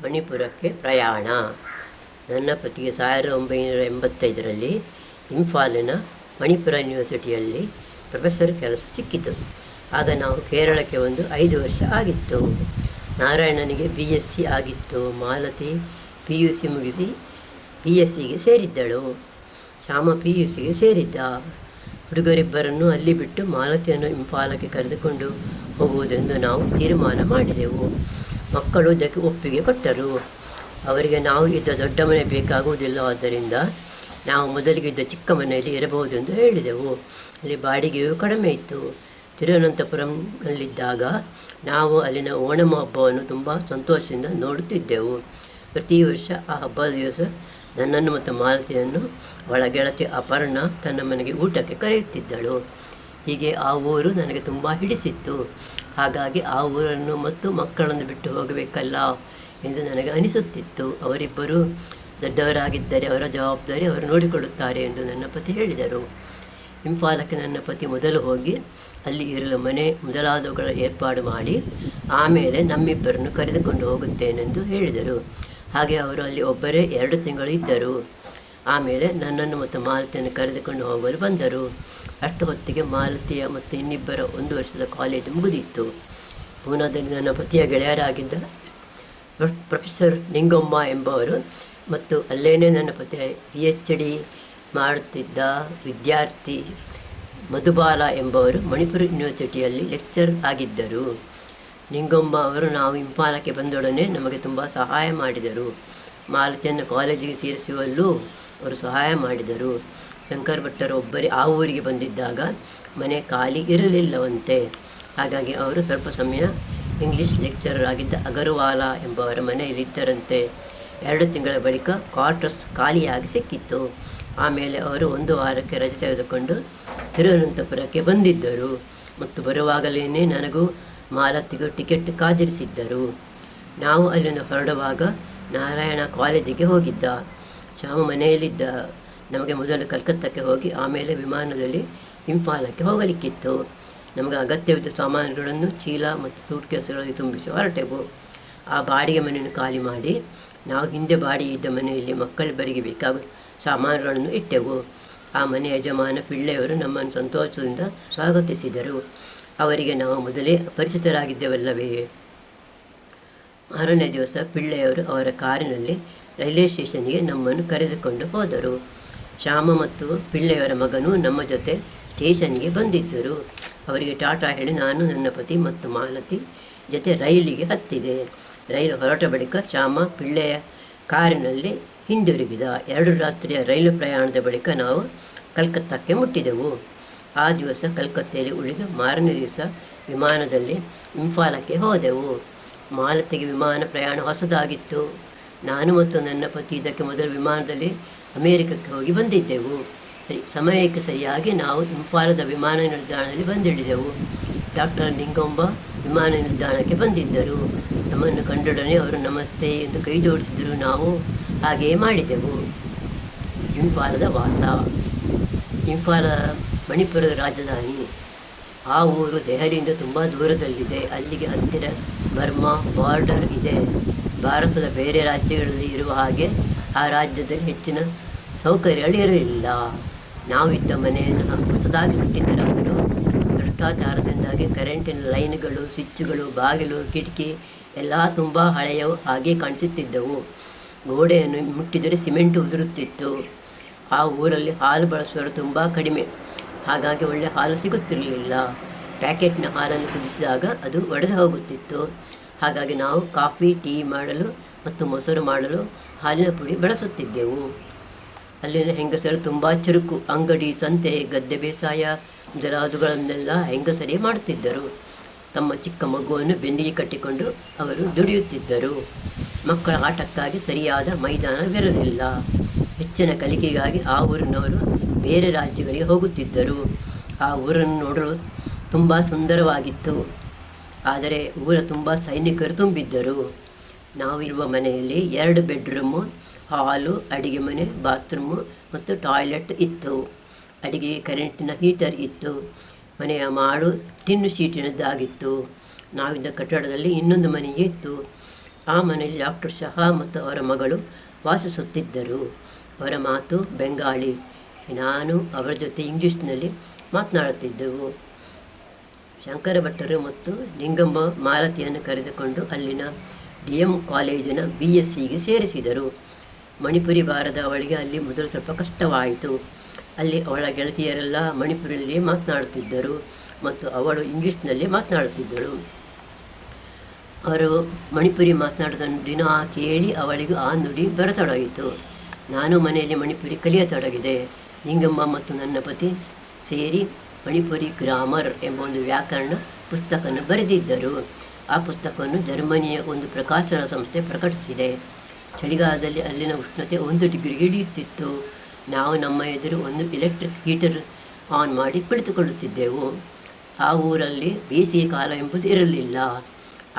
ಮಣಿಪುರಕ್ಕೆ ಪ್ರಯಾಣ. ನನ್ನ ಪತಿಗೆ 1985ರಲ್ಲಿ ಇಂಫಾಲಿನ ಮಣಿಪುರ ಯೂನಿವರ್ಸಿಟಿಯಲ್ಲಿ ಪ್ರೊಫೆಸರ್ ಕೆಲಸ ಸಿಕ್ಕಿತು. ಆಗ ನಾವು ಕೇರಳಕ್ಕೆ 5 ವರ್ಷ ಆಗಿತ್ತು. ನಾರಾಯಣನಿಗೆ BSc ಆಗಿತ್ತು. ಮಾಲತಿ PUC ಮುಗಿಸಿ BScಗೆ ಸೇರಿದ್ದಳು. ಶ್ಯಾಮ PUCಗೆ ಸೇರಿದ್ದ. ಹುಡುಗರಿಬ್ಬರನ್ನು ಅಲ್ಲಿ ಬಿಟ್ಟು ಮಾಲತಿಯನ್ನು ಇಂಫಾಲಕ್ಕೆ ಕರೆದುಕೊಂಡು ಹೋಗುವುದೆಂದು ನಾವು ತೀರ್ಮಾನ ಮಾಡಿದೆವು. ಮಕ್ಕಳು ಇದಕ್ಕೆ ಒಪ್ಪಿಗೆ ಕೊಟ್ಟರು. ಅವರಿಗೆ ನಾವು ಇದ್ದ ದೊಡ್ಡ ಮನೆ ಬೇಕಾಗುವುದಿಲ್ಲವಾದ್ದರಿಂದ ನಾವು ಮೊದಲಿಗಿದ್ದ ಚಿಕ್ಕ ಮನೆಯಲ್ಲಿ ಇರಬಹುದೆಂದು ಹೇಳಿದೆವು. ಅಲ್ಲಿ ಬಾಡಿಗೆಯೂ ಕಡಿಮೆ ಇತ್ತು. ತಿರುವನಂತಪುರಂನಲ್ಲಿದ್ದಾಗ ನಾವು ಅಲ್ಲಿನ ಓಣಂ ಹಬ್ಬವನ್ನು ತುಂಬ ಸಂತೋಷದಿಂದ ನೋಡುತ್ತಿದ್ದೆವು. ಪ್ರತಿ ವರ್ಷ ಆ ಹಬ್ಬದ ದಿವಸ ನನ್ನನ್ನು ಮತ್ತು ಮಾಲತಿಯನ್ನು ಅವಳ ಗೆಳತಿ ಅಪರ್ಣ ತನ್ನ ಮನೆಗೆ ಊಟಕ್ಕೆ ಕರೆಯುತ್ತಿದ್ದಳು. ಹೀಗೆ ಆ ಊರು ನನಗೆ ತುಂಬ ಹಿಡಿಸಿತ್ತು. ಹಾಗಾಗಿ ಆ ಊರನ್ನು ಮತ್ತು ಮಕ್ಕಳನ್ನು ಬಿಟ್ಟು ಹೋಗಬೇಕಲ್ಲ ಎಂದು ನನಗೆ ಅನಿಸುತ್ತಿತ್ತು. ಅವರಿಬ್ಬರು ದೊಡ್ಡವರಾಗಿದ್ದರೆ ಅವರ ಜವಾಬ್ದಾರಿ ಅವರು ನೋಡಿಕೊಳ್ಳುತ್ತಾರೆ ಎಂದು ನನ್ನ ಪತಿ ಹೇಳಿದರು. ಇಂಫಾಲಕ್ಕೆ ನನ್ನ ಪತಿ ಮೊದಲು ಹೋಗಿ ಅಲ್ಲಿ ಇರಲು ಮನೆ ಮೊದಲಾದವುಗಳ ಏರ್ಪಾಡು ಮಾಡಿ ಆಮೇಲೆ ನಮ್ಮಿಬ್ಬರನ್ನು ಕರೆದುಕೊಂಡು ಹೋಗುತ್ತೇನೆಂದು ಹೇಳಿದರು. ಹಾಗೆ ಅವರು ಅಲ್ಲಿ ಒಬ್ಬರೇ 2 ತಿಂಗಳು ಇದ್ದರು. ಆಮೇಲೆ ನನ್ನನ್ನು ಮತ್ತು ಮಾಲತಿಯನ್ನು ಕರೆದುಕೊಂಡು ಹೋಗಲು ಬಂದರು. ಅಷ್ಟು ಹೊತ್ತಿಗೆ ಮಾಲತಿಯ ಮತ್ತು ಇನ್ನಿಬ್ಬರ 1 ವರ್ಷದ ಕಾಲೇಜು ಮುಗಿದಿತ್ತು. ಪೂನಾದಲ್ಲಿ ನನ್ನ ಪತಿಯ ಗೆಳೆಯರಾಗಿದ್ದ ಪ್ರೊಫೆಸರ್ ನಿಂಗೊಮ್ಮ ಎಂಬವರು ಮತ್ತು ಅಲ್ಲೇನೇ ನನ್ನ ಪತಿ PhD ಮಾಡುತ್ತಿದ್ದ ವಿದ್ಯಾರ್ಥಿ ಮಧುಬಾಲ ಎಂಬವರು ಮಣಿಪುರ ಯೂನಿವರ್ಸಿಟಿಯಲ್ಲಿ ಲೆಕ್ಚರ್ ಆಗಿದ್ದರು. ನಿಂಗೊಮ್ಮ ಅವರು ನಾವು ಇಂಫಾಲಕ್ಕೆ ಬಂದೊಡನೆ ನಮಗೆ ತುಂಬ ಸಹಾಯ ಮಾಡಿದರು. ಮಾಲತಿಯನ್ನು ಕಾಲೇಜಿಗೆ ಸೇರಿಸುವಲ್ಲೂ ಅವರು ಸಹಾಯ ಮಾಡಿದರು. ಶಂಕರ್ ಭಟ್ಟರು ಒಬ್ಬರೇ ಆ ಊರಿಗೆ ಬಂದಿದ್ದಾಗ ಮನೆ ಖಾಲಿ ಇರಲಿಲ್ಲವಂತೆ. ಹಾಗಾಗಿ ಅವರು ಸ್ವಲ್ಪ ಸಮಯ ಇಂಗ್ಲೀಷ್ ಲೆಕ್ಚರರ್ ಆಗಿದ್ದ ಅಗರ್ವಾಲ ಎಂಬವರ ಮನೆಯಲ್ಲಿದ್ದರಂತೆ. 2 ತಿಂಗಳ ಬಳಿಕ ಕ್ವಾರ್ಟರ್ಸ್ ಖಾಲಿಯಾಗಿ ಸಿಕ್ಕಿತ್ತು. ಆಮೇಲೆ ಅವರು 1 ವಾರಕ್ಕೆ ರಜೆ ತೆಗೆದುಕೊಂಡು ತಿರುವನಂತಪುರಕ್ಕೆ ಬಂದಿದ್ದರು ಮತ್ತು ಬರುವಾಗಲೇ ನನಗೂ ಮಾಲತಿಗೂ ಟಿಕೆಟ್ ಕಾದಿರಿಸಿದ್ದರು. ನಾವು ಅಲ್ಲಿಂದ ಹೊರಡುವಾಗ ನಾರಾಯಣ ಕಾಲೇಜಿಗೆ ಹೋಗಿದ್ದ. ಶ್ಯಾಮ ಮನೆಯಲ್ಲಿದ್ದ. ನಮಗೆ ಮೊದಲು ಕಲ್ಕತ್ತಕ್ಕೆ ಹೋಗಿ ಆಮೇಲೆ ವಿಮಾನದಲ್ಲಿ ಇಂಫಾಲಕ್ಕೆ ಹೋಗಲಿಕ್ಕಿತ್ತು. ನಮಗೆ ಅಗತ್ಯವಿದ್ದ ಸಾಮಾನುಗಳನ್ನು ಚೀಲ ಮತ್ತು ಸೂಟ್ಕೇಸುಗಳಲ್ಲಿ ತುಂಬಿಸಿ ಹೊರಟೆವು. ಆ ಬಾಡಿಗೆ ಮನೆಯನ್ನು ಖಾಲಿ ಮಾಡಿ ನಾವು ಹಿಂದೆ ಬಾಡಿಗೆ ಇದ್ದ ಮನೆಯಲ್ಲಿ ಮಕ್ಕಳಿಬ್ಬರಿಗೆ ಬೇಕಾಗುವ ಸಾಮಾನುಗಳನ್ನು ಇಟ್ಟೆವು. ಆ ಮನೆ ಯಜಮಾನ ಪಿಳ್ಳೆಯವರು ನಮ್ಮನ್ನು ಸಂತೋಷದಿಂದ ಸ್ವಾಗತಿಸಿದರು. ಅವರಿಗೆ ನಾವು ಮೊದಲೇ ಪರಿಚಿತರಾಗಿದ್ದೆವಲ್ಲವೇ. ಮಾರನೇ ದಿವಸ ಪಿಳ್ಳೆಯವರು ಅವರ ಕಾರಿನಲ್ಲಿ ರೈಲ್ವೆ ಸ್ಟೇಷನ್ಗೆ ನಮ್ಮನ್ನು ಕರೆದುಕೊಂಡು ಹೋದರು. ಶ್ಯಾಮ ಮತ್ತು ಪಿಳ್ಳೆಯವರ ಮಗನೂ ನಮ್ಮ ಜೊತೆ ಸ್ಟೇಷನ್ಗೆ ಬಂದಿದ್ದರು. ಅವರಿಗೆ ಟಾಟಾ ಹೇಳಿ ನಾನು ನನ್ನ ಪತಿ ಮತ್ತು ಮಾಲತಿ ಜೊತೆ ರೈಲಿಗೆ ಹತ್ತಿದೆ. ರೈಲು ಹೊರಟ ಬಳಿಕ ಶ್ಯಾಮ ಪಿಳ್ಳೆಯ ಕಾರಿನಲ್ಲಿ ಹಿಂದಿರುಗಿದ. 2 ರಾತ್ರಿಯ ರೈಲು ಪ್ರಯಾಣದ ಬಳಿಕ ನಾವು ಕಲ್ಕತ್ತಾಕ್ಕೆ ಮುಟ್ಟಿದೆವು. ಆ ದಿವಸ ಕಲ್ಕತ್ತೆಯಲ್ಲಿ ಉಳಿದು ಮಾರನೇ ದಿವಸ ವಿಮಾನದಲ್ಲಿ ಇಂಫಾಲಕ್ಕೆ ಹೋದೆವು. ಮಾಲತಿಗೆ ವಿಮಾನ ಪ್ರಯಾಣ ಹೊಸದಾಗಿತ್ತು. ನಾನು ಮತ್ತು ನನ್ನ ಪತಿ ಇದಕ್ಕೆ ಮೊದಲು ವಿಮಾನದಲ್ಲಿ ಅಮೇರಿಕಕ್ಕೆ ಹೋಗಿ ಬಂದಿದ್ದೆವು. ಸಮಯಕ್ಕೆ ಸರಿಯಾಗಿ ನಾವು ಇಂಫಾಲದ ವಿಮಾನ ನಿಲ್ದಾಣದಲ್ಲಿ ಬಂದಿಳಿದೆವು. ಡಾಕ್ಟರ್ ನಿಂಗೊಮ್ಮ ವಿಮಾನ ನಿಲ್ದಾಣಕ್ಕೆ ಬಂದಿದ್ದರು. ನಮ್ಮನ್ನು ಕಂಡೊಡನೆ ಅವರು ನಮಸ್ತೆ ಎಂದು ಕೈ ಜೋಡಿಸಿದರು. ನಾವು ಹಾಗೆಯೇ ಮಾಡಿದೆವು. ಇಂಫಾಲದ ವಾಸ. ಇಂಫಾಲ ಮಣಿಪುರದ ರಾಜಧಾನಿ. ಆ ಊರು ದೆಹಲಿಯಿಂದ ತುಂಬ ದೂರದಲ್ಲಿದೆ. ಅಲ್ಲಿಗೆ ಹತ್ತಿರ ಬರ್ಮಾ ಬಾರ್ಡರ್ ಇದೆ. ಭಾರತದ ಬೇರೆ ರಾಜ್ಯಗಳಲ್ಲಿ ಇರುವ ಹಾಗೆ ಆ ರಾಜ್ಯದಲ್ಲಿ ಹೆಚ್ಚಿನ ಸೌಕರ್ಯಗಳಿರಲಿಲ್ಲ. ನಾವು ಇದ್ದ ಮನೆಯನ್ನು ಹೊಸದಾಗಿ ಕಟ್ಟಿದ್ದರಾದರೂ ಭ್ರಷ್ಟಾಚಾರದಿಂದಾಗಿ ಕರೆಂಟಿನ ಲೈನ್ಗಳು, ಸ್ವಿಚ್ಗಳು, ಬಾಗಿಲು, ಕಿಟಕಿ ಎಲ್ಲ ತುಂಬ ಹಳೆಯವು ಹಾಗೆ ಕಾಣಿಸುತ್ತಿದ್ದವು. ಗೋಡೆಯನ್ನು ಮುಟ್ಟಿದರೆ ಸಿಮೆಂಟ್ ಉದುರುತ್ತಿತ್ತು. ಆ ಊರಲ್ಲಿ ಹಾಲು ಬಳಸುವವರು ತುಂಬ ಕಡಿಮೆ. ಹಾಗಾಗಿ ಒಳ್ಳೆ ಹಾಲು ಸಿಗುತ್ತಿರಲಿಲ್ಲ. ಪ್ಯಾಕೆಟ್ನ ಹಾಲನ್ನು ಕುದಿಸಿದಾಗ ಅದು ಒಡೆದು ಹೋಗುತ್ತಿತ್ತು. ಹಾಗಾಗಿ ನಾವು ಕಾಫಿ, ಟೀ ಮಾಡಲು ಮತ್ತು ಮೊಸರು ಮಾಡಲು ಹಾಲಿನ ಪುಡಿ ಬಳಸುತ್ತಿದ್ದೆವು. ಅಲ್ಲಿನ ಹೆಂಗಸರು ತುಂಬ ಚುರುಕು. ಅಂಗಡಿ, ಸಂತೆ, ಗದ್ದೆ ಬೇಸಾಯ ಮೊದಲಾದವುಗಳನ್ನೆಲ್ಲ ಹೆಂಗಸರೇ ಮಾಡುತ್ತಿದ್ದರು. ತಮ್ಮ ಚಿಕ್ಕ ಮಗುವನ್ನು ಬೆನ್ನಿಗೆ ಕಟ್ಟಿಕೊಂಡು ಅವರು ದುಡಿಯುತ್ತಿದ್ದರು. ಮಕ್ಕಳ ಆಟಕ್ಕಾಗಿ ಸರಿಯಾದ ಮೈದಾನವಿರಲಿಲ್ಲ. ಹೆಚ್ಚಿನ ಕಲಿಕೆಗಾಗಿ ಆ ಊರಿನವರು ಬೇರೆ ರಾಜ್ಯಗಳಿಗೆ ಹೋಗುತ್ತಿದ್ದರು. ಆ ಊರನ್ನು ನೋಡಲು ತುಂಬ ಸುಂದರವಾಗಿತ್ತು. ಆದರೆ ಊರ ತುಂಬ ಸೈನಿಕರು ತುಂಬಿದ್ದರು. ನಾವಿರುವ ಮನೆಯಲ್ಲಿ 2 ಬೆಡ್ರೂಮು, ಹಾಲು, ಅಡಿಗೆ ಮನೆ, ಬಾತ್ರೂಮು ಮತ್ತು ಟಾಯ್ಲೆಟ್ ಇತ್ತು. ಅಡಿಗೆಗೆ ಕರೆಂಟಿನ ಹೀಟರ್ ಇತ್ತು. ಮನೆಯ ಮಾಡು ಟಿನ್ನು ಶೀಟಿನದ್ದಾಗಿತ್ತು. ನಾವಿದ್ದ ಕಟ್ಟಡದಲ್ಲಿ ಇನ್ನೊಂದು ಮನೆಯೇ ಇತ್ತು. ಆ ಮನೆಯಲ್ಲಿ ಡಾಕ್ಟರ್ ಶಹಾ ಮತ್ತು ಅವರ ಮಗಳು ವಾಸಿಸುತ್ತಿದ್ದರು. ಅವರ ಮಾತು ಬೆಂಗಾಳಿ. ನಾನು ಅವರ ಜೊತೆ ಇಂಗ್ಲೀಷ್ನಲ್ಲಿ ಮಾತನಾಡುತ್ತಿದ್ದೆವು. ಶಂಕರ ಭಟ್ಟರು ಮತ್ತು ನಿಂಗಮ್ಮ ಮಾಲತಿಯನ್ನು ಕರೆದುಕೊಂಡು ಅಲ್ಲಿನ DM ಕಾಲೇಜಿನ BScಗೆ ಸೇರಿಸಿದರು. ಮಣಿಪುರಿ ಬಾರದ ಅವಳಿಗೆ ಅಲ್ಲಿ ಮೊದಲು ಸ್ವಲ್ಪ ಕಷ್ಟವಾಯಿತು. ಅಲ್ಲಿ ಅವಳ ಗೆಳತಿಯರೆಲ್ಲ ಮಣಿಪುರಿಯಲ್ಲಿ ಮಾತನಾಡುತ್ತಿದ್ದರು ಮತ್ತು ಅವಳು ಇಂಗ್ಲೀಷ್ನಲ್ಲಿ ಮಾತನಾಡುತ್ತಿದ್ದಳು. ಅವರು ಮಣಿಪುರಿ ಮಾತನಾಡೋದನ್ನು ದಿನ ಕೇಳಿ ಅವಳಿಗೂ ಆ ನುಡಿ ಬರತೊಡಗಿತು. ನಾನು ಮನೆಯಲ್ಲಿ ಮಣಿಪುರಿ ಕಲಿಯತೊಡಗಿದೆ. ನಿಂಗಮ್ಮ ಮತ್ತು ನನ್ನ ಪತಿ ಸೇರಿ ಮಣಿಪುರಿ ಗ್ರಾಮರ್ ಎಂಬ ಒಂದು ವ್ಯಾಕರಣ ಪುಸ್ತಕವನ್ನು ಬರೆದಿದ್ದರು. ಆ ಪುಸ್ತಕವನ್ನು ಜರ್ಮನಿಯ ಒಂದು ಪ್ರಕಾಶನ ಸಂಸ್ಥೆ ಪ್ರಕಟಿಸಿದೆ. ಚಳಿಗಾಲದಲ್ಲಿ ಅಲ್ಲಿನ ಉಷ್ಣತೆ 1 ಡಿಗ್ರಿಗೆ ಇಳಿಯುತ್ತಿತ್ತು. ನಾವು ನಮ್ಮ ಎದುರು ಒಂದು ಎಲೆಕ್ಟ್ರಿಕ್ ಹೀಟರ್ ಆನ್ ಮಾಡಿ ಕುಳಿತುಕೊಳ್ಳುತ್ತಿದ್ದೆವು. ಆ ಊರಲ್ಲಿ ಬೇಸಿಗೆ ಕಾಲ ಎಂಬುದು ಇರಲಿಲ್ಲ.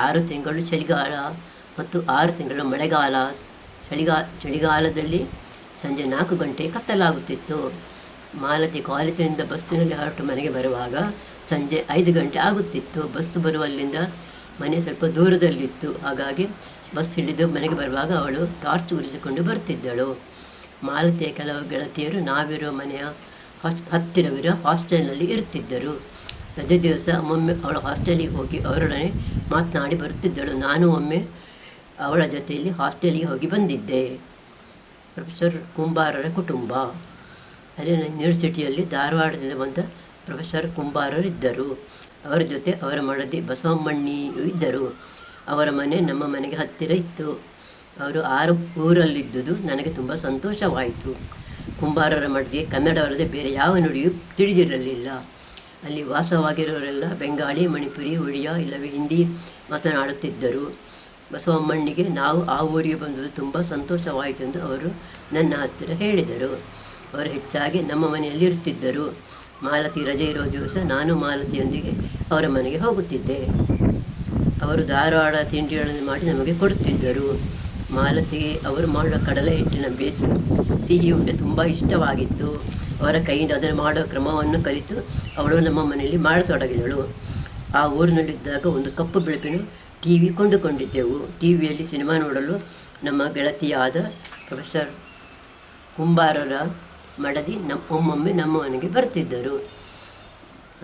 6 ತಿಂಗಳು ಚಳಿಗಾಲ ಮತ್ತು 6 ತಿಂಗಳು ಮಳೆಗಾಲ. ಚಳಿಗಾಲದಲ್ಲಿ ಸಂಜೆ 4 ಗಂಟೆ ಕತ್ತಲಾಗುತ್ತಿತ್ತು. ಮಾಲತಿ ಕಾಲೇಜಿನಿಂದ ಬಸ್ಸಿನಲ್ಲಿ ಹೊರಟು ಮನೆಗೆ ಬರುವಾಗ ಸಂಜೆ 5 ಗಂಟೆ ಆಗುತ್ತಿತ್ತು. ಬಸ್ಸು ಬರುವಲ್ಲಿಂದ ಮನೆ ಸ್ವಲ್ಪ ದೂರದಲ್ಲಿತ್ತು. ಹಾಗಾಗಿ ಬಸ್ ಹಿಡಿದು ಮನೆಗೆ ಬರುವಾಗ ಅವಳು ಟಾರ್ಚ್ ಉರಿಸಿಕೊಂಡು ಬರ್ತಿದ್ದಳು. ಮಾಲತಿಯ ಕೆಲವು ಗೆಳತಿಯರು ನಾವಿರುವ ಮನೆಯ ಹತ್ತಿರವಿರೋ ಹಾಸ್ಟೆಲ್ನಲ್ಲಿ ಇರುತ್ತಿದ್ದರು. ರಜೆ ದಿವಸ ಒಮ್ಮೊಮ್ಮೆ ಅವಳ ಹಾಸ್ಟೆಲಿಗೆ ಹೋಗಿ ಅವರೊಡನೆ ಮಾತನಾಡಿ ಬರುತ್ತಿದ್ದಳು. ನಾನು ಒಮ್ಮೆ ಅವಳ ಜೊತೆಯಲ್ಲಿ ಹಾಸ್ಟೆಲಿಗೆ ಹೋಗಿ ಬಂದಿದ್ದೆ. ಪ್ರೊಫೆಸರ್ ಕುಂಬಾರರ ಕುಟುಂಬ. ಅಲ್ಲಿನ ಯೂನಿವರ್ಸಿಟಿಯಲ್ಲಿ ಧಾರವಾಡದಿಂದ ಬಂದ ಪ್ರೊಫೆಸರ್ ಕುಂಬಾರರಿದ್ದರು. ಅವರ ಜೊತೆ ಅವರ ಮಡದಿ ಬಸವಮ್ಮಣ್ಣಿಯೂ ಇದ್ದರು. ಅವರ ಮನೆ ನಮ್ಮ ಮನೆಗೆ ಹತ್ತಿರ ಇತ್ತು. ಅವರು 6 ಊರಲ್ಲಿದ್ದುದು ನನಗೆ ತುಂಬ ಸಂತೋಷವಾಯಿತು. ಕುಂಬಾರರ ಮಡದಿಗೆ ಕನ್ನಡವಲ್ಲದೆ ಬೇರೆ ಯಾವ ನುಡಿಯೂ ತಿಳಿದಿರಲಿಲ್ಲ. ಅಲ್ಲಿ ವಾಸವಾಗಿರೋರೆಲ್ಲ ಬೆಂಗಾಳಿ, ಮಣಿಪುರಿ, ಒಡಿಯಾ ಇಲ್ಲವೇ ಹಿಂದಿ ಮಾತನಾಡುತ್ತಿದ್ದರು. ಬಸವಮ್ಮಣ್ಣಿಗೆ ನಾವು ಆ ಊರಿಗೆ ಬಂದುದು ತುಂಬ ಸಂತೋಷವಾಯಿತೆಂದು ಅವರು ನನ್ನ ಹತ್ತಿರ ಹೇಳಿದರು. ಅವರು ಹೆಚ್ಚಾಗಿ ನಮ್ಮ ಮನೆಯಲ್ಲಿ ಇರುತ್ತಿದ್ದರು. ಮಾಲತಿ ರಜೆ ಇರೋ ದಿವಸ ನಾನು ಮಾಲತಿಯೊಂದಿಗೆ ಅವರ ಮನೆಗೆ ಹೋಗುತ್ತಿದ್ದೆ. ಅವರು ಧಾರವಾಡ ತಿಂಡಿಗಳನ್ನು ಮಾಡಿ ನಮಗೆ ಕೊಡುತ್ತಿದ್ದರು. ಮಾಲತಿಗೆ ಅವರು ಮಾಡುವ ಕಡಲೆ ಹಿಟ್ಟಿನ ಬೇಸು ಸಿಹಿ ಉಂಡೆ ತುಂಬ ಇಷ್ಟವಾಗಿತ್ತು. ಅವರ ಕೈಯಿಂದ ಅದನ್ನು ಮಾಡುವ ಕ್ರಮವನ್ನು ಕಲಿತು ಅವಳು ನಮ್ಮ ಮನೆಯಲ್ಲಿ ಮಾಡತೊಡಗಿದಳು. ಆ ಊರಿನಲ್ಲಿದ್ದಾಗ ಒಂದು ಕಪ್ಪು ಬೆಳಪಿನ TV ಕೊಂಡುಕೊಂಡಿದ್ದೆವು. TVಯಲ್ಲಿ ಸಿನಿಮಾ ನೋಡಲು ನಮ್ಮ ಗೆಳತಿಯಾದ ಪ್ರೊಫೆಸರ್ ಕುಂಬಾರರ ಮಡದಿ ಒಮ್ಮೊಮ್ಮೆ ನಮ್ಮ ಮನೆಗೆ ಬರ್ತಿದ್ದರು.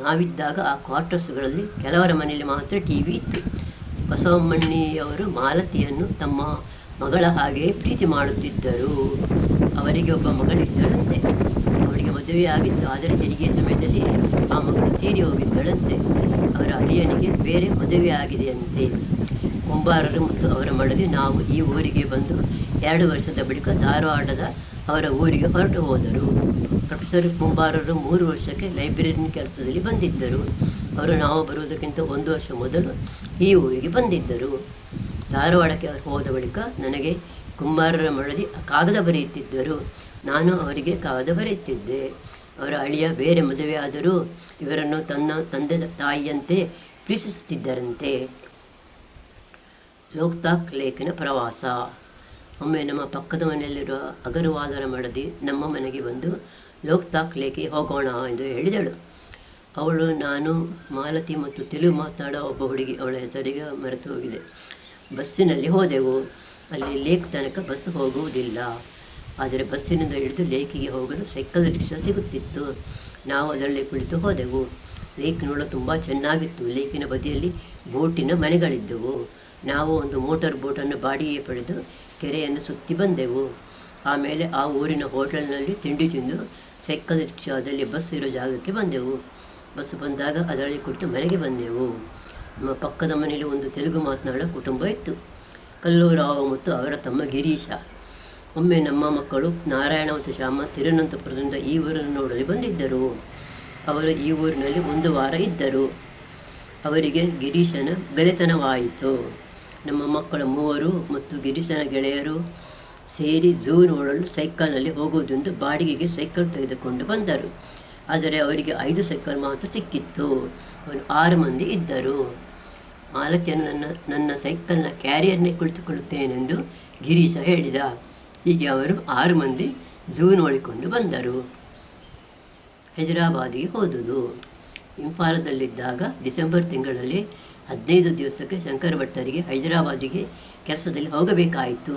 ನಾವಿದ್ದಾಗ ಆ ಕ್ವಾರ್ಟರ್ಸ್ಗಳಲ್ಲಿ ಕೆಲವರ ಮನೆಯಲ್ಲಿ ಮಾತ್ರ TV ಇತ್ತು. ಬಸವಮ್ಮಣ್ಣಿಯವರು ಮಾಲತಿಯನ್ನು ತಮ್ಮ ಮಗಳ ಹಾಗೆ ಪ್ರೀತಿ ಮಾಡುತ್ತಿದ್ದರು. ಅವರಿಗೆ ಒಬ್ಬ ಮಗಳಿದ್ದಳಂತೆ. ಅವಳಿಗೆ ಮದುವೆಯಾಗಿತ್ತು. ಆದರೆ ಹೆರಿಗೆ ಸಮಯದಲ್ಲಿ ಆ ಮಗಳು ತೀರಿ ಹೋಗಿದ್ದಳಂತೆ. ಅವರ ಅಳಿಯನಿಗೆ ಬೇರೆ ಮದುವೆಯಾಗಿದೆಯಂತೆ. ಕುಂಬಾರರು ಮತ್ತು ಅವರ ಮಡದಿ ನಾವು ಈ ಊರಿಗೆ ಬಂದು 2 ವರ್ಷದ ಬಳಿಕ ಧಾರವಾಡದ ಅವರ ಊರಿಗೆ ಹೊರಟು ಹೋದರು. ಪ್ರೊಫೆಸರ್ ಕುಂಬಾರರು 3 ವರ್ಷಕ್ಕೆ ಲೈಬ್ರರಿನ ಕೆಲಸದಲ್ಲಿ ಬಂದಿದ್ದರು. ಅವರು ನಾವು ಬರುವುದಕ್ಕಿಂತ 1 ವರ್ಷ ಮೊದಲು ಈ ಊರಿಗೆ ಬಂದಿದ್ದರು. ಧಾರವಾಡಕ್ಕೆ ಹೋದ ಬಳಿಕ ನನಗೆ ಕುಂಬಾರರ ಮಡದಿ ಕಾಗದ ಬರೆಯುತ್ತಿದ್ದರು. ನಾನು ಅವರಿಗೆ ಕಾಗದ ಬರೆಯುತ್ತಿದ್ದೆ. ಅವರ ಅಳಿಯ ಬೇರೆ ಮದುವೆಯಾದರೂ ಇವರನ್ನು ತನ್ನ ತಂದೆ ತಾಯಿಯಂತೆ ಪ್ರೀತಿಸುತ್ತಿದ್ದರಂತೆ. ಲೋಕ್ತಾಕ್ ಲೇಕಿನ ಪ್ರವಾಸ. ಒಮ್ಮೆ ನಮ್ಮ ಪಕ್ಕದ ಮನೆಯಲ್ಲಿರುವ ಅಗರವಾದರ ಮಡದಿ ನಮ್ಮ ಮನೆಗೆ ಬಂದು ಲೋಕ್ತಾಕ್ ಲೇಕಿಗೆ ಹೋಗೋಣ ಎಂದು ಹೇಳಿದಳು. ಅವಳು, ನಾನು, ಮಾಲತಿ ಮತ್ತು ತೆಲುಗು ಮಾತನಾಡೋ ಒಬ್ಬ ಹುಡುಗಿ, ಅವಳ ಹೆಸರಿಗೆ ಮರೆತು ಹೋಗಿದೆ, ಬಸ್ಸಿನಲ್ಲಿ ಹೋದೆವು. ಅಲ್ಲಿ ಲೇಕ್ ತನಕ ಬಸ್ ಹೋಗುವುದಿಲ್ಲ. ಆದರೆ ಬಸ್ಸಿನಿಂದ ಹಿಡಿದು ಲೇಕಿಗೆ ಹೋಗಲು ಸೈಕಲ್ ರಿಕ್ಷಾ ಸಿಗುತ್ತಿತ್ತು. ನಾವು ಅದರಲ್ಲಿ ಕುಳಿತು ಹೋದೆವು. ಲೇಕ್ ನೋಡಲು ತುಂಬ ಚೆನ್ನಾಗಿತ್ತು. ಲೇಕಿನ ಬದಿಯಲ್ಲಿ ಬೋಟಿನ ಮನೆಗಳಿದ್ದವು. ನಾವು ಒಂದು ಮೋಟಾರ್ ಬೋಟನ್ನು ಬಾಡಿಗೆ ಪಡೆದು ಕೆರೆಯನ್ನು ಸುತ್ತಿ ಬಂದೆವು. ಆಮೇಲೆ ಆ ಊರಿನ ಹೋಟೆಲ್ನಲ್ಲಿ ತಿಂಡಿ ತಿಂದು ಸೈಕಲ್ ರಿಕ್ಷಾದಲ್ಲಿ ಬಸ್ ಇರೋ ಜಾಗಕ್ಕೆ ಬಂದೆವು. ಬಸ್ ಬಂದಾಗ ಅದರಲ್ಲಿ ಕುಳಿತು ಮನೆಗೆ ಬಂದೆವು. ನಮ್ಮ ಪಕ್ಕದ ಮನೆಯಲ್ಲಿ ಒಂದು ತೆಲುಗು ಮಾತನಾಡೋ ಕುಟುಂಬ ಇತ್ತು. ಕಲ್ಲೂರಾವ್ ಮತ್ತು ಅವರ ತಮ್ಮ ಗಿರೀಶ. ಒಮ್ಮೆ ನಮ್ಮ ಮಕ್ಕಳು ನಾರಾಯಣ ಮತ್ತು ಶ್ಯಾಮ ತಿರುವನಂತಪುರದಿಂದ ಈ ಊರನ್ನು ನೋಡಲು ಬಂದಿದ್ದರು. ಅವರು ಈ ಊರಿನಲ್ಲಿ 1 ವಾರ ಇದ್ದರು. ಅವರಿಗೆ ಗಿರೀಶನ ಗೆಳೆತನವಾಯಿತು. ನಮ್ಮ ಮಕ್ಕಳ 3 ಮತ್ತು ಗಿರೀಶನ ಗೆಳೆಯರು ಸೇರಿ ಝೂ ನೋಡಲು ಸೈಕಲ್ನಲ್ಲಿ ಹೋಗುವುದೆಂದು ಬಾಡಿಗೆಗೆ ಸೈಕಲ್ ತೆಗೆದುಕೊಂಡು ಬಂದರು. ಆದರೆ ಅವರಿಗೆ 5 ಸೈಕಲ್ ಮಾತ್ರ ಸಿಕ್ಕಿತ್ತು. ಅವರು 6 ಮಂದಿ ಇದ್ದರು. ಮಾಲತಿಯನ್ನು ನನ್ನ ಸೈಕಲ್ನ ಕ್ಯಾರಿಯರ್ನೇ ಕುಳಿತುಕೊಳ್ಳುತ್ತೇನೆಂದು ಗಿರೀಶ ಹೇಳಿದ. ಹೀಗೆ ಅವರು 6 ಮಂದಿ ಝೂ ನೋಡಿಕೊಂಡು ಬಂದರು. ಹೈದರಾಬಾದಿಗೆ ಹೋದುದು. ಇಂಫಾಲದಲ್ಲಿದ್ದಾಗ ಡಿಸೆಂಬರ್ ತಿಂಗಳಲ್ಲಿ 15 ದಿವಸಕ್ಕೆ ಶಂಕರ ಭಟ್ಟರಿಗೆ ಹೈದರಾಬಾದಿಗೆ ಕೆಲಸದಲ್ಲಿ ಹೋಗಬೇಕಾಯಿತು.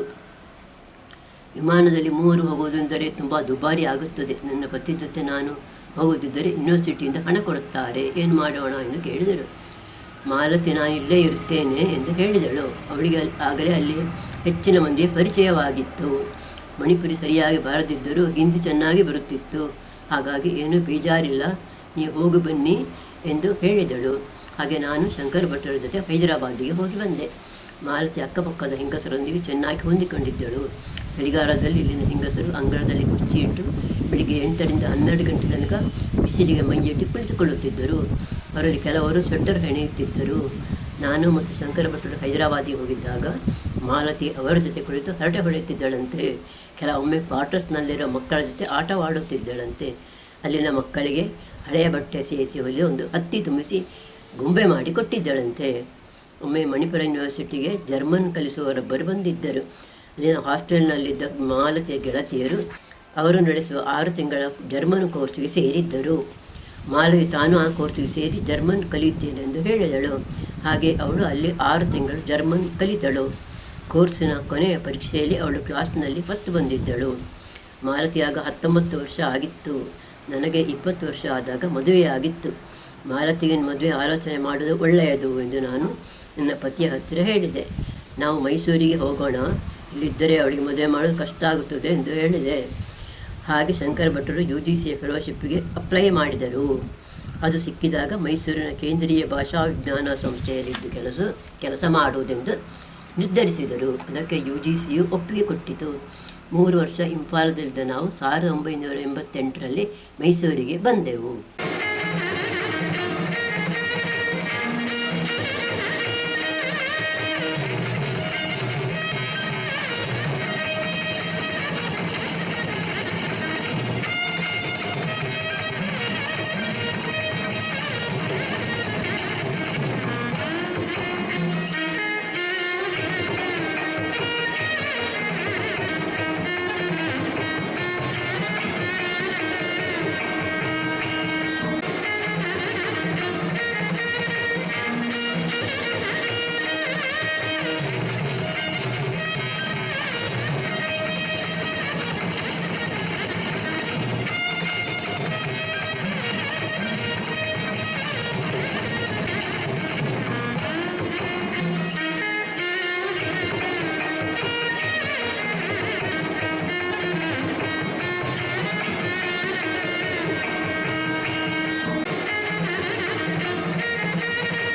ವಿಮಾನದಲ್ಲಿ 3 ಹೋಗುವುದೆಂದರೆ ತುಂಬ ದುಬಾರಿ ಆಗುತ್ತದೆ. ನನ್ನ ಪತಿ ಜೊತೆ ನಾನು ಹೋಗುತ್ತಿದ್ದರೆ ಯೂನಿವರ್ಸಿಟಿಯಿಂದ ಹಣ ಕೊಡುತ್ತಾರೆ, ಏನು ಮಾಡೋಣ ಎಂದು ಕೇಳಿದರು. ಮಾಲತಿ ನಾನು ಇಲ್ಲೇ ಇರುತ್ತೇನೆ ಎಂದು ಹೇಳಿದಳು. ಅವಳಿಗೆ ಆಗಲೇ ಅಲ್ಲಿ ಹೆಚ್ಚಿನ ಮಂದಿಯ ಪರಿಚಯವಾಗಿತ್ತು. ಮಣಿಪುರಿ ಸರಿಯಾಗಿ ಬಾರದಿದ್ದರೂ ಹಿಂದಿ ಚೆನ್ನಾಗಿ ಬರುತ್ತಿತ್ತು. ಹಾಗಾಗಿ ಏನೂ ಬೇಜಾರಿಲ್ಲ, ನೀವು ಹೋಗಿ ಬನ್ನಿ ಎಂದು ಹೇಳಿದಳು. ಹಾಗೆ ನಾನು ಶಂಕರ ಭಟ್ಟರ ಜೊತೆ ಹೈದರಾಬಾದಿಗೆ ಹೋಗಿ ಬಂದೆ. ಮಾಲತಿ ಅಕ್ಕಪಕ್ಕದ ಹೆಂಗಸರೊಂದಿಗೆ ಚೆನ್ನಾಗಿ ಹೊಂದಿಕೊಂಡಿದ್ದಳು. ಚಳಿಗಾಲದಲ್ಲಿ ಇಲ್ಲಿನ ಹೆಂಗಸರು ಅಂಗಳದಲ್ಲಿ ಕುರ್ಚಿ ಇಟ್ಟು ಬೆಳಿಗ್ಗೆ 8ರಿಂದ 12 ಗಂಟೆ ತನಕ ಬಿಸಿಲಿಗೆ ಮೈಯಿಟ್ಟು ಕುಳಿತುಕೊಳ್ಳುತ್ತಿದ್ದರು. ಅವರಲ್ಲಿ ಕೆಲವರು ಸ್ವೆಟರ್ ಹೆಣೆಯುತ್ತಿದ್ದರು. ನಾನು ಮತ್ತು ಶಂಕರ ಭಟ್ಟರು ಹೈದರಾಬಾದಿಗೆ ಹೋಗಿದ್ದಾಗ ಮಾಲತಿ ಅವರ ಜೊತೆ ಕುಳಿತು ಹರಟೆ ಹೊಡೆಯುತ್ತಿದ್ದಳಂತೆ. ಕೆಲವೊಮ್ಮೆ ಕ್ವಾರ್ಟರ್ಸ್ನಲ್ಲಿರೋ ಮಕ್ಕಳ ಜೊತೆ ಆಟವಾಡುತ್ತಿದ್ದಳಂತೆ. ಅಲ್ಲಿನ ಮಕ್ಕಳಿಗೆ ಹಳೆಯ ಬಟ್ಟೆ ಸೇರಿಸಿ ಹೊಲಿ ಒಂದು ಹತ್ತಿ ತುಂಬಿಸಿ ಗೊಂಬೆ ಮಾಡಿ ಕೊಟ್ಟಿದ್ದಳಂತೆ. ಒಮ್ಮೆ ಮಣಿಪುರ ಯೂನಿವರ್ಸಿಟಿಗೆ ಜರ್ಮನ್ ಕಲಿಸುವವರೊಬ್ಬರು ಬಂದಿದ್ದರು. ಅಲ್ಲಿನ ಹಾಸ್ಟೆಲ್ನಲ್ಲಿದ್ದ ಮಾಲತಿಯ ಗೆಳತಿಯರು ಅವರು ನಡೆಸುವ 6 ತಿಂಗಳ ಜರ್ಮನ್ ಕೋರ್ಸ್ಗೆ ಸೇರಿದ್ದರು. ಮಾಲತಿ ತಾನು ಆ ಕೋರ್ಸ್ಗೆ ಸೇರಿ ಜರ್ಮನ್ ಕಲಿಯುತ್ತೇನೆ ಎಂದು ಹೇಳಿದಳು. ಹಾಗೆ ಅವಳು ಅಲ್ಲಿ 6 ತಿಂಗಳು ಜರ್ಮನ್ ಕಲಿತಳು. ಕೋರ್ಸಿನ ಕೊನೆಯ ಪರೀಕ್ಷೆಯಲ್ಲಿ ಅವಳು ಕ್ಲಾಸ್ನಲ್ಲಿ ಫಸ್ಟ್ ಬಂದಿದ್ದಳು. ಮಾಲತಿಯಾಗ 19 ವರ್ಷ ಆಗಿತ್ತು. ನನಗೆ 20 ವರ್ಷ ಆದಾಗ ಮದುವೆಯಾಗಿತ್ತು. ಮಾಲತಿಗೆ ಮದುವೆ ಆಲೋಚನೆ ಮಾಡೋದು ಒಳ್ಳೆಯದು ಎಂದು ನಾನು ನನ್ನ ಪತಿಯ ಹತ್ತಿರ ಹೇಳಿದೆ. ನಾವು ಮೈಸೂರಿಗೆ ಹೋಗೋಣ, ಇಲ್ಲಿದ್ದರೆ ಅವಳಿಗೆ ಮದುವೆ ಮಾಡೋದು ಕಷ್ಟ ಆಗುತ್ತದೆ ಎಂದು ಹೇಳಿದೆ. ಹಾಗೆ ಶಂಕರ ಭಟ್ಟರು UGC ಫೆಲೋಶಿಪ್ಗೆ ಅಪ್ಲೈ ಮಾಡಿದರು. ಅದು ಸಿಕ್ಕಿದಾಗ ಮೈಸೂರಿನ ಕೇಂದ್ರೀಯ ಭಾಷಾ ವಿಜ್ಞಾನ ಸಂಸ್ಥೆಯಲ್ಲಿದ್ದು ಕೆಲಸ ಮಾಡುವುದೆಂದು ನಿರ್ಧರಿಸಿದರು. ಅದಕ್ಕೆ UGCಯು ಒಪ್ಪಿಗೆ ಕೊಟ್ಟಿತು. 3 ವರ್ಷ ಇಂಫಾಲದಲ್ಲಿದ್ದ ನಾವು 1988ರಲ್ಲಿ ಮೈಸೂರಿಗೆ ಬಂದೆವು.